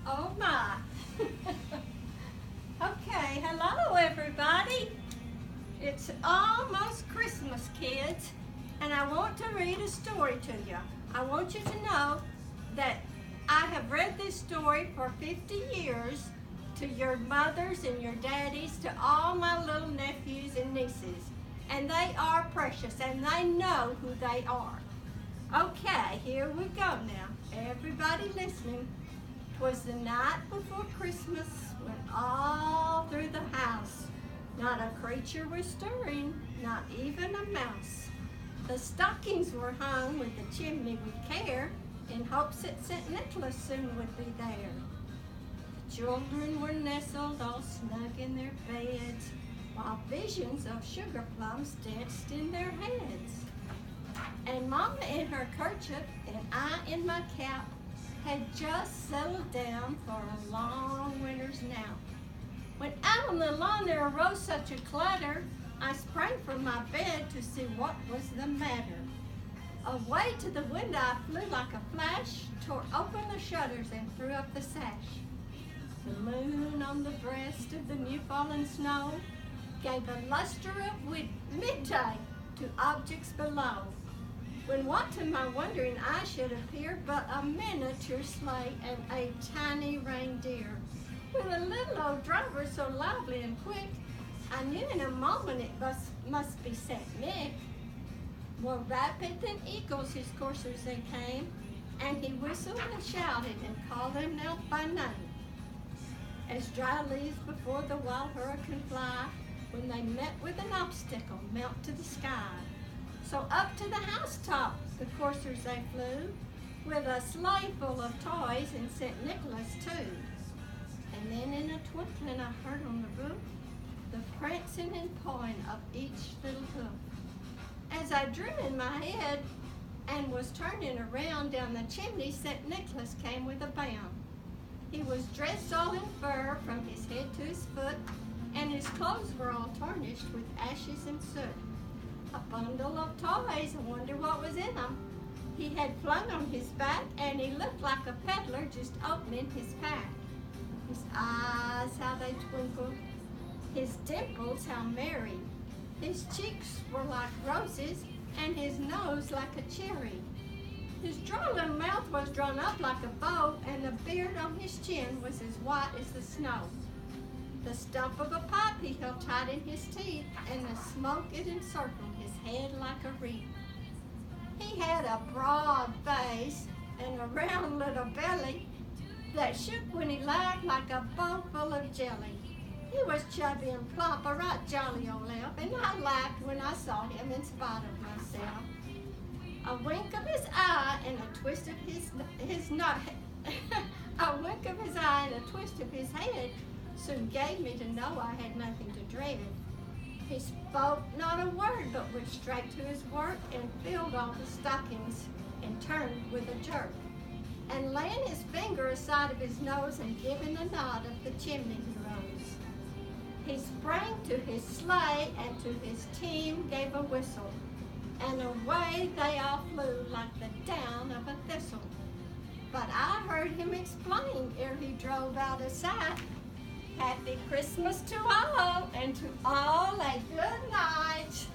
Oh my. Okay, hello everybody. It's almost Christmas, kids, and I want to read a story to you. I want you to know that I have read this story for 50 years to your mothers and your daddies, to all my little nephews and nieces. And they are precious, and they know who they are. Okay, here we go now. Everybody listening. 'Twas the night before Christmas when all through the house not a creature was stirring, not even a mouse. The stockings were hung with the chimney with care in hopes that St. Nicholas soon would be there. The children were nestled all snug in their beds while visions of sugar plums danced in their heads. And Mama in her kerchief and I in my cap had just settled down for a long winter's nap. When out on the lawn there arose such a clatter, I sprang from my bed to see what was the matter. Away to the window I flew like a flash, tore open the shutters and threw up the sash. The moon on the breast of the new fallen snow gave a luster of midday to objects below, when what to my wondering eye should appear but a miniature sleigh and a tiny reindeer, with a little old driver so lively and quick, I knew in a moment it must be St. Nick. More rapid than eagles his coursers they came, and he whistled and shouted and called them out by name. As dry leaves before the wild hurricane fly, when they met with an obstacle, melt to the sky. So up to the housetop the coursers they flew, with a sleigh full of toys and St. Nicholas too. And then in a twinkling I heard on the roof the prancing and pawing of each little hoof. As I drew in my head and was turning around down the chimney, St. Nicholas came with a bound. He was dressed all in fur from his head to his foot, and his clothes were all tarnished with ashes and soot. A bundle of toys, I wonder what was in them, he had flung on his back, and he looked like a peddler just opening his pack. His eyes, how they twinkled, his dimples, how merry. His cheeks were like roses, and his nose like a cherry. His drooling mouth was drawn up like a bow, and the beard on his chin was as white as the snow. The stump of a pipe he held tight in his teeth, and the smoke it encircled his head like a wreath. He had a broad face and a round little belly that shook when he laughed like a bowl full of jelly. He was chubby and plump, a right jolly old elf, and I laughed when I saw him in spite of myself. A wink of his eye and a twist of his nose, a wink of his eye and a twist of his head soon gave me to know I had nothing to dread. He spoke not a word, but went straight to his work and filled all the stockings and turned with a jerk. And laying his finger aside of his nose and giving a nod up the chimney he rose. He sprang to his sleigh and to his team gave a whistle, and away they all flew like the down of a thistle. But I heard him explain ere he drove out of sight, Happy Christmas to all, and to all a good night.